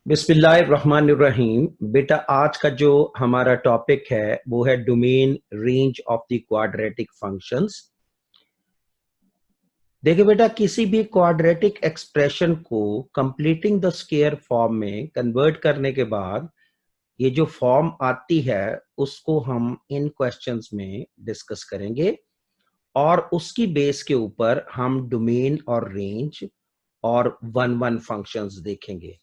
बिस्मिल्लाहिर्रहमानिर्रहीम। बेटा, आज का जो हमारा टॉपिक है वो है domain range of the quadratic functions. देखिए बेटा, किसी भी क्वाड्रेटिक एक्सप्रेशन को कंप्लीटिंग द स्क्वायर फॉर्म में कन्वर्ट करने के बाद ये जो फॉर्म आती है उसको हम इन क्वेश्चंस में डिस्कस करेंगे और उसकी बेस के ऊपर हम डोमेन और रेंज और वन वन फंक्शंस देखेंगे।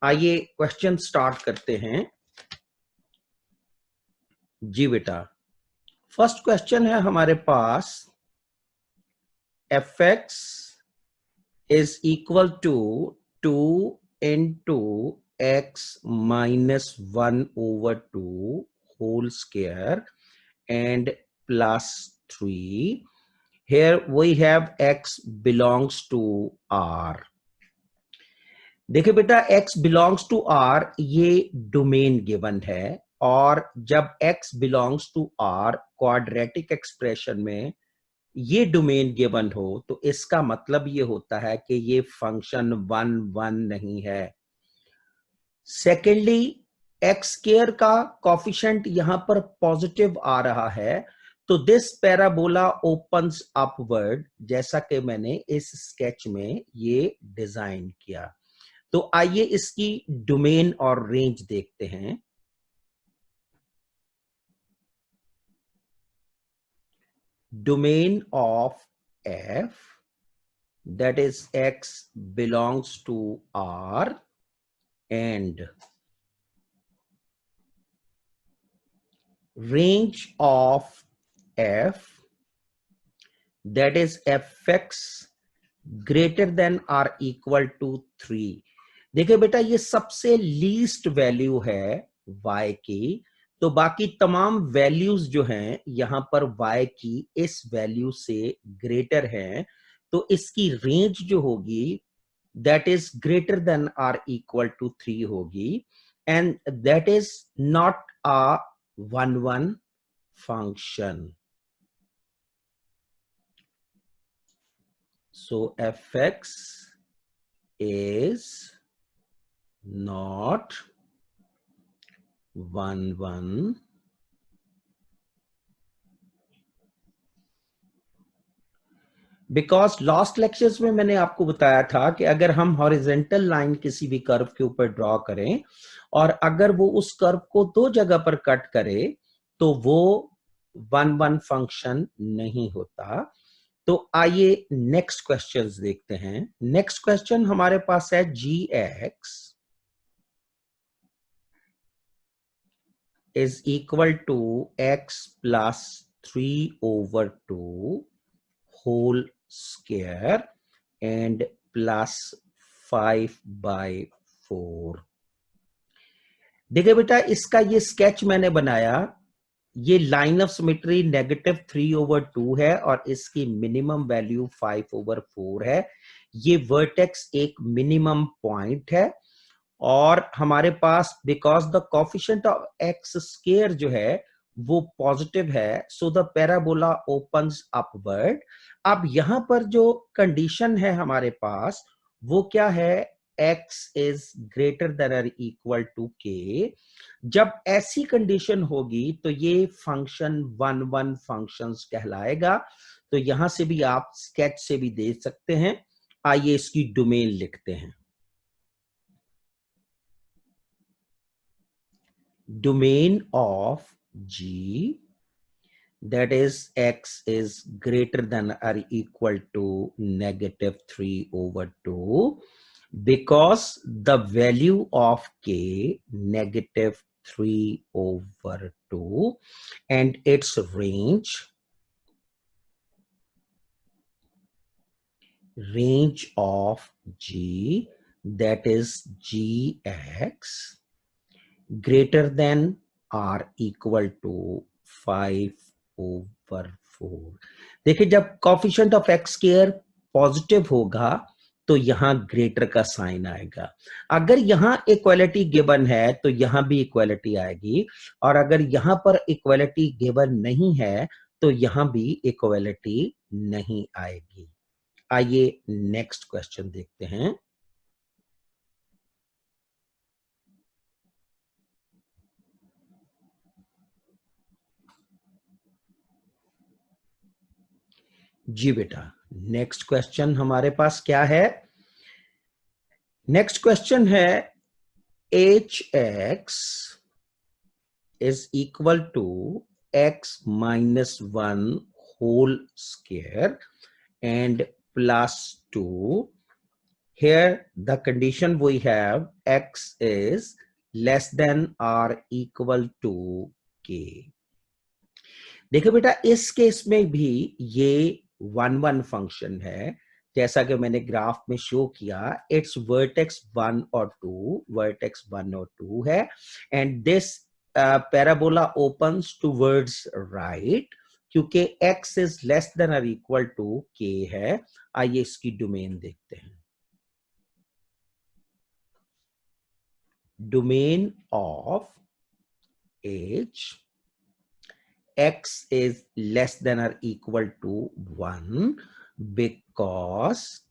आइए क्वेश्चन स्टार्ट करते हैं। जी बेटा, फर्स्ट क्वेश्चन है हमारे पास, f x is equal to 2 into x minus 1/2 whole square and plus 3। Here we have x belongs to R। देखिए बेटा, x belongs to R ये डोमेन गिवन है, और जब x belongs to R quadratic expression में ये domain given हो तो इसका मतलब ये होता है कि ये फंक्शन 1 नहीं है। सेकेंडली, एक्स स्क्वायर का कोफिशिएंट यहां पर पॉजिटिव आ रहा है, तो दिस पैराबोला ओपन्स अपवर्ड, जैसा कि मैंने इस स्केच में ये डिजाइन किया। तो आइए इसकी डोमेन और रेंज देखते हैं। Domain of F, that is x belongs to R, and range of f, that is fx greater than or equal to 3। देखिए बेटा, ये सबसे लीस्ट वैल्यू है y की, तो बाकी तमाम वैल्यूज जो हैं यहां पर y की इस वैल्यू से ग्रेटर हैं, तो इसकी रेंज जो होगी that is greater than or equal to 3 होगी, and that is not a 1 function। So fx is not 1 because last lectures में मैंने आपको बताया था कि अगर हम हॉरिजेंटल लाइन किसी भी कर्व के ऊपर ड्रॉ करें और अगर वो उस कर्व को दो जगह पर कट करे तो वो 1 फंक्शन नहीं होता। तो आइए नेक्स्ट क्वेश्चंस देखते हैं। नेक्स्ट क्वेश्चन हमारे पास है g x is equal to x plus 3/2 whole square and plus 5/4। देखिए बेटा, इसका ये स्केच मैंने बनाया, ये लाइन ऑफ सिमेट्री -3/2 है और इसकी मिनिमम वैल्यू 5/4 है। ये वर्टेक्स एक मिनिमम पॉइंट है और हमारे पास because the coefficient of x square जो है वो पॉजिटिव है, so the parabola opens upward. अब यहां पर जो कंडीशन है हमारे पास वो क्या है, x इज ग्रेटर देन और इक्वल टू k। जब ऐसी कंडीशन होगी तो ये फंक्शन 1 फंक्शंस कहलाएगा। तो यहां से भी आप स्केच से भी देख सकते हैं। आइए इसकी डोमेन लिखते हैं। Domain of G, that is x is greater than or equal to -3/2 because the value of k -3/2 and its range of G, that is gx greater than or equal to 5/4। देखिए, जब coefficient of x square positive होगा तो यहां greater का sign आएगा। अगर यहां equality given है तो यहां भी इक्वालिटी आएगी, और अगर यहां पर इक्वालिटी गिवन नहीं है तो यहां भी इक्वालिटी नहीं आएगी। आइए नेक्स्ट क्वेश्चन देखते हैं। जी बेटा, नेक्स्ट क्वेश्चन हमारे पास क्या है? नेक्स्ट क्वेश्चन है hx is equal to x minus 1 whole square and plus 2. Here the condition we have, x is less than or equal to k. देखो बेटा, इस केस में भी ये 1 1 फंक्शन है, जैसा कि मैंने ग्राफ में शो किया. इट्स वर्टेक्स 1 और 2, वर्टेक्स 1 और 2 है, and this parabola opens towards right. क्योंकि x इज लेस देन और इक्वल टू k है. आइए इसकी डोमेन देखते हैं. Domain of h, x is less than or equal to 1 because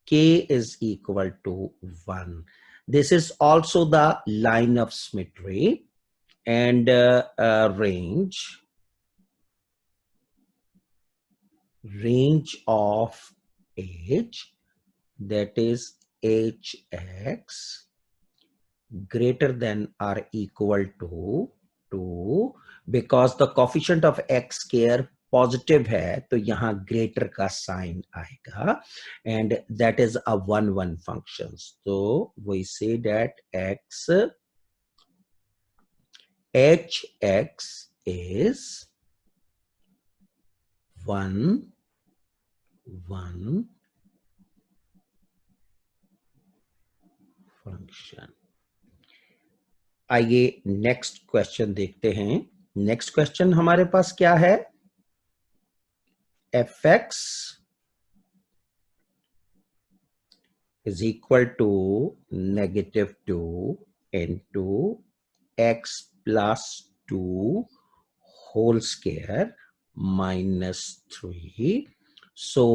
k is equal to 1. This is also the line of symmetry, and range of h, that is hx greater than or equal to 2, because the coefficient of x square positive है तो यहां greater का sign आएगा, and that is a 1 1 function. तो we say that x hx is 1 1 function. आइए next question देखते हैं. Next question हमारे पास क्या है? fx is equal to -2 into x plus 2 whole square minus 3. So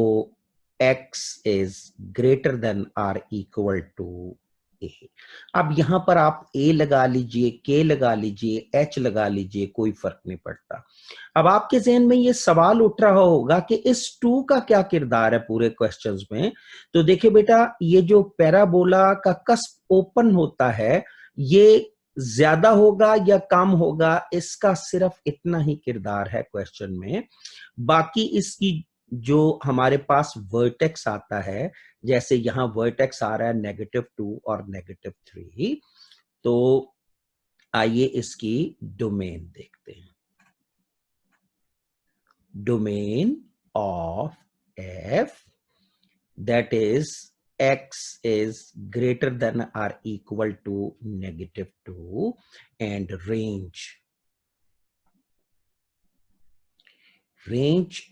x is greater than or equal to a. अब यहां पर आप a लगा लीजिए, k लगा लीजिए, h लगा लीजिए, कोई फर्क नहीं पड़ता. अब आपके जहन में ये सवाल उठ रहा होगा कि इस 2 का क्या किरदार है पूरे क्वेश्चंस में. तो देखिए बेटा, ये जो पैराबोला का कस्प ओपन होता है, ये ज्यादा होगा या कम होगा, इसका सिर्फ इतना ही किरदार है क्वेश्चन में. बाकी इसकी जो हमारे पास वर्टेक्स आता है, जैसे यहां वर्टेक्स आ रहा है -2 और -3, तो आइए इसकी डोमेन देखते हैं. Domain of f, that is x is greater than or equal to -2, and range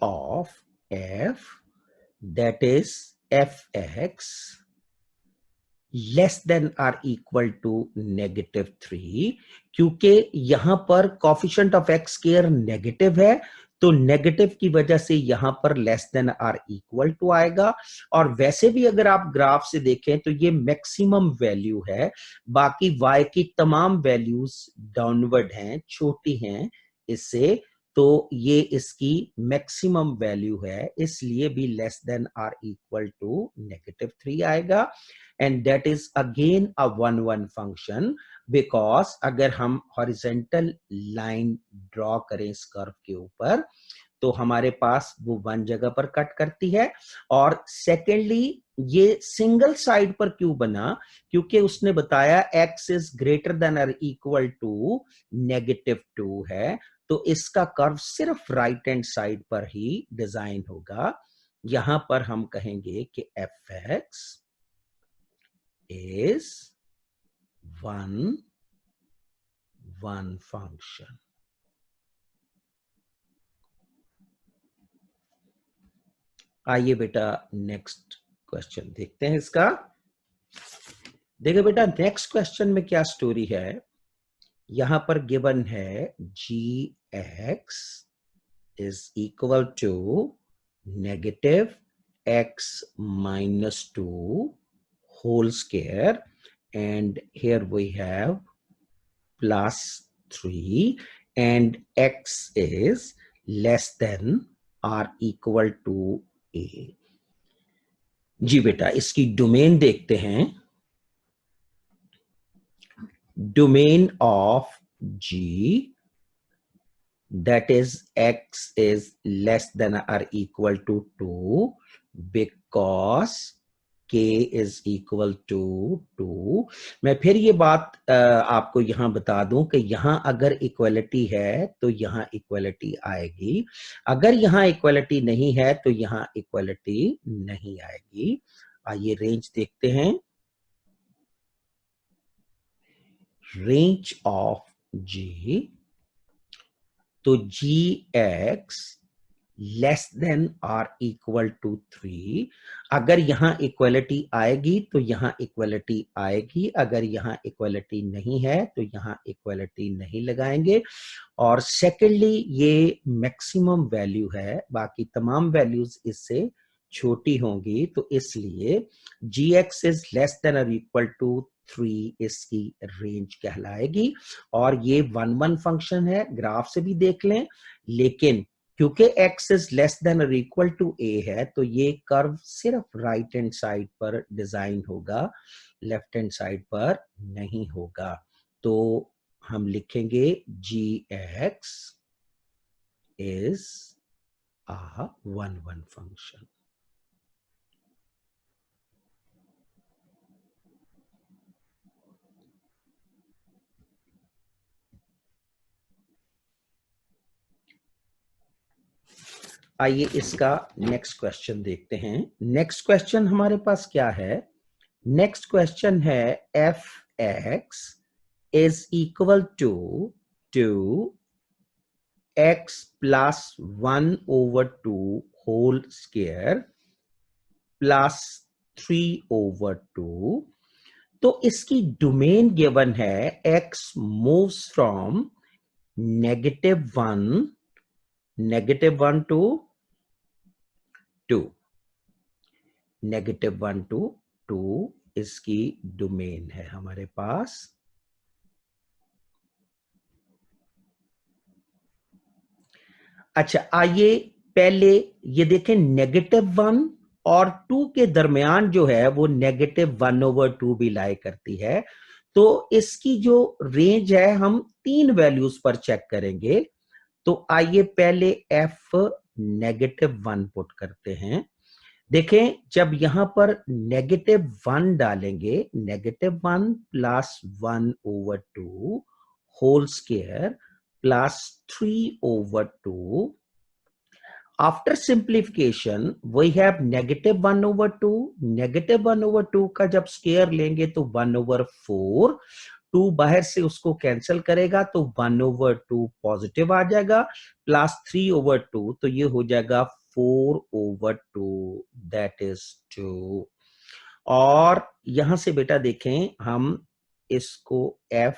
of f, that is fx less than or equal to -3. क्योंकि यहां पर coefficient of x square negative है, तो नेगेटिव की वजह से यहां पर less than or equal to आएगा. और वैसे भी अगर आप ग्राफ से देखें तो ये मैक्सिमम वैल्यू है, बाकी y की तमाम वैल्यूज डाउनवर्ड हैं, छोटी हैं इससे, तो ये इसकी मैक्सिमम वैल्यू है, इसलिए भी less than or equal to -3 आएगा. And that is again a 1 1 function, because अगर हम हॉरिजॉन्टल लाइन ड्रॉ करें इस कर्व के ऊपर, तो हमारे पास वो 1 जगह पर कट करती है. और सेकेंडली, ये सिंगल साइड पर क्यों बना? क्योंकि उसने बताया x इज ग्रेटर देन और इक्वल टू -2 है, तो इसका कर्व सिर्फ राइट हैंड साइड पर ही डिजाइन होगा. यहां पर हम कहेंगे कि fx is 1 1 function. आइए बेटा नेक्स्ट क्वेश्चन देखते हैं इसका. देखो बेटा, नेक्स्ट क्वेश्चन में क्या स्टोरी है. यहां पर गिवन है gx is equal to -x minus 2 whole square, and here we have plus 3, and x is less than or equal to ए। जी बेटा, इसकी डोमेन देखते हैं। Domain of g, that is x is less than or equal to 2 because k is equal to 2। मैं फिर ये बात आपको यहां बता दूं कि यहां अगर इक्वलिटी है तो यहां इक्वलिटी आएगी, अगर यहां इक्वलिटी नहीं है तो यहां इक्वलिटी नहीं आएगी। आइए रेंज देखते हैं। रेंज ऑफ जी, तो जी एक्स लेस देन और इक्वल टू 3, अगर यहां इक्वलिटी आएगी तो यहां इक्वलिटी आएगी, अगर यहां इक्वलिटी नहीं है तो यहां इक्वलिटी नहीं लगाएंगे। और सेकेंडली ये मैक्सिमम वैल्यू है, बाकी तमाम वैल्यूज इससे छोटी होंगी, तो इसलिए जी एक्स इज लेस देन और इक्वल टू 3 इसकी रेंज कहलाएगी। और ये 1 1 फंक्शन है, ग्राफ से भी देख लें, लेकिन क्योंकि x इज लेस देन और इक्वल टू a है तो ये कर्व सिर्फ राइट हैंड साइड पर डिजाइन होगा, लेफ्ट हैंड साइड पर नहीं होगा। तो हम लिखेंगे gx इज a 1 1 फंक्शन। आइए इसका नेक्स्ट क्वेश्चन देखते हैं। नेक्स्ट क्वेश्चन हमारे पास क्या है? नेक्स्ट क्वेश्चन है f x is equal to x plus 1/2 whole square plus 3/2। तो इसकी डोमेन गिवन है x moves from -1 to 2, -1 to 2 इसकी डोमेन है हमारे पास। अच्छा, आइए पहले ये देखें, -1 और 2 के दरमियान जो है वो -1/2 भी लाई करती है। तो इसकी जो रेंज है हम 3 वैल्यूज पर चेक करेंगे। तो आइए पहले f -1 पुट करते हैं। देखें, जब यहां पर -1 डालेंगे, -1 plus 1/2 whole square plus 3/2, after simplification we have -1/2। -1/2 का जब स्क्वायर लेंगे तो 1/4, 2 बाहर से उसको कैंसिल करेगा तो 1/2 पॉजिटिव आ जाएगा, प्लस 3/2 तो ये हो जाएगा 4/2, दैट इज 2। और यहां से बेटा देखें, हम इसको f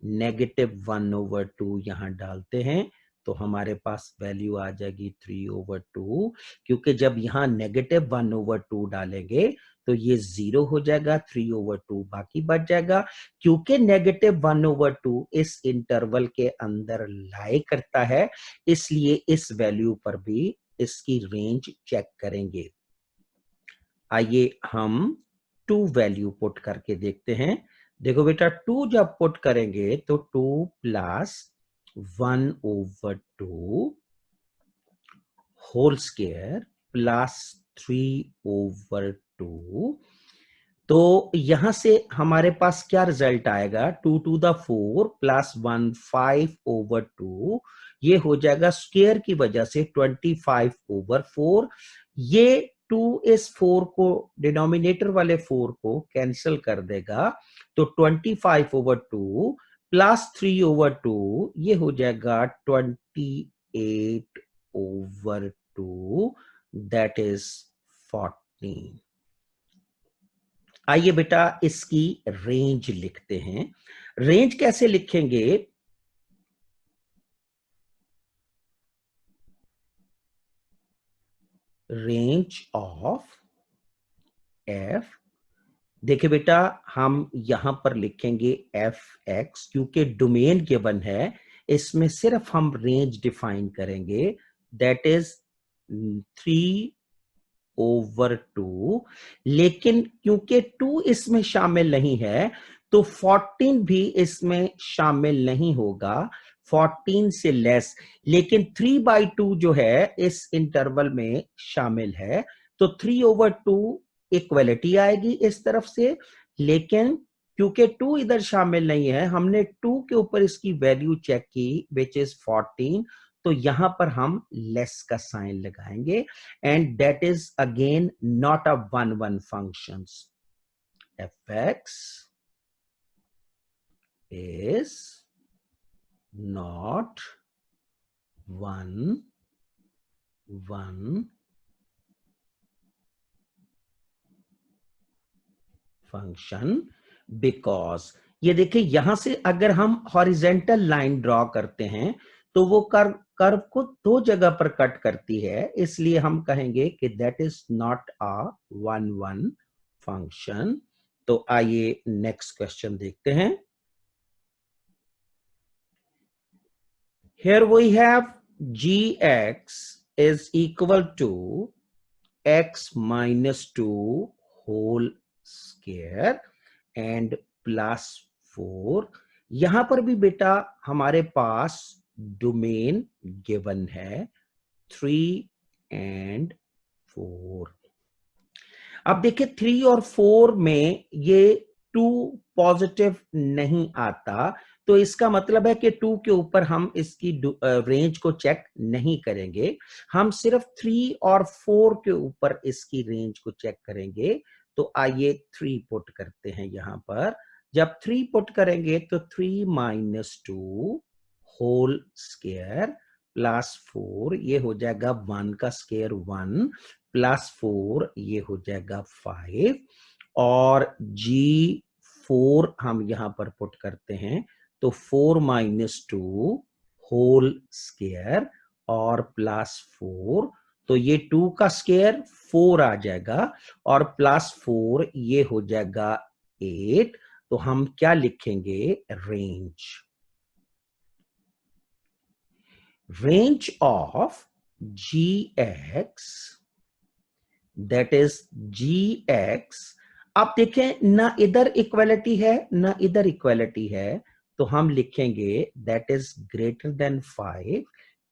-1/2 यहां डालते हैं तो हमारे पास वैल्यू आ जाएगी 3/2, क्योंकि जब यहां -1/2 डालेंगे तो ये 0 हो जाएगा, 3/2 बाकी बच जाएगा। क्योंकि -1/2 इस इंटरवल के अंदर लाई करता है, इसलिए इस वैल्यू पर भी इसकी रेंज चेक करेंगे। आइए हम 2 वैल्यू पुट करके देखते हैं। देखो बेटा, 2 जब पुट करेंगे तो 2 प्लस 1/2 होल स्क्वायर प्लस 3/2। तो यहां से हमारे पास क्या रिजल्ट आएगा? 2 to the 4 प्लस 1 5/2, ये हो जाएगा स्क्वायर की वजह से 25/4। ये 2 इस 4 को, डिनोमिनेटर वाले 4 को कैंसिल कर देगा, तो 25/2 प्लस 3/2 ये हो जाएगा 28/2, दैट इज 14। आइए बेटा इसकी रेंज लिखते हैं। रेंज कैसे लिखेंगे? रेंज ऑफ f, देखिए बेटा हम यहां पर लिखेंगे एफ एक्स, क्योंकि डोमेन गिवन है, इसमें सिर्फ हम रेंज डिफाइन करेंगे, दैट इज 3 ओवर 2, लेकिन क्योंकि 2 इसमें शामिल नहीं है तो 14 भी इसमें शामिल नहीं होगा, 14 से लेस। लेकिन 3/2 जो है इस इंटरवल में शामिल है, तो 3/2 इक्वलिटी आएगी इस तरफ से। लेकिन क्योंकि 2 इधर शामिल नहीं है, हमने 2 के ऊपर इसकी वैल्यू चेक की विच इज 14, तो यहां पर हम लेस का साइन लगाएंगे, and that is again not a 1-1 functions. fx is not 1-1 function because, ये देखिए यहां से अगर हम हॉरिजेंटल लाइन ड्रॉ करते हैं तो वो कर्व को दो जगह पर कट करती है, इसलिए हम कहेंगे कि that is not a 1-1 function. तो आइए नेक्स्ट क्वेश्चन देखते हैं। Here we have gx is equal to x minus 2 whole square and plus 4। यहां पर भी बेटा हमारे पास डोमेन गिवन है 3 and 4। अब देखिए 3 और 4 में ये 2 पॉजिटिव नहीं आता, तो इसका मतलब है कि 2 के ऊपर हम इसकी रेंज को चेक नहीं करेंगे, हम सिर्फ 3 और 4 के ऊपर इसकी रेंज को चेक करेंगे। तो आइए 3 पुट करते हैं यहां पर। जब 3 पुट करेंगे तो 3 माइनस 2 होल स्क्वायर प्लस 4, ये हो जाएगा 1 का स्क्वायर 1 प्लस 4, ये हो जाएगा 5, और g4 हम यहां पर पुट करते हैं तो 4 माइनस 2 होल स्क्वायर और प्लस 4, तो ये 2 का स्क्वायर 4 आ जाएगा और प्लस 4 ये हो जाएगा 8। तो हम क्या लिखेंगे, range of gx, that is gx। आप देखें ना इधर इक्वलिटी है ना इधर इक्वलिटी है, तो हम लिखेंगे that is greater than 5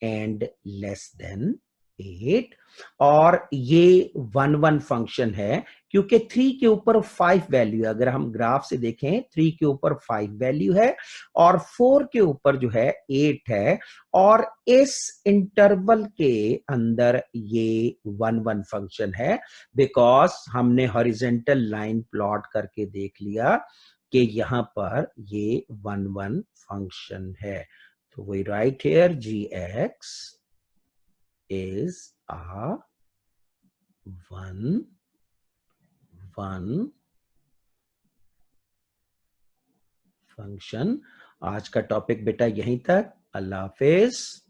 and less than 8। और ये 1-1 फंक्शन है क्योंकि 3 के ऊपर 5 वैल्यू है। अगर हम ग्राफ से देखें 3 के ऊपर 5 वैल्यू है और 4 के ऊपर जो है 8 है, और इस इंटरवल के अंदर ये 1-1 फंक्शन है बिकॉज हमने हॉरिजेंटल लाइन प्लॉट करके देख लिया कि यहां पर ये 1-1 फंक्शन है। तो we write here gx is a 1-1 function. आज का टॉपिक बेटा यहीं तक। अल्लाह हाफिज।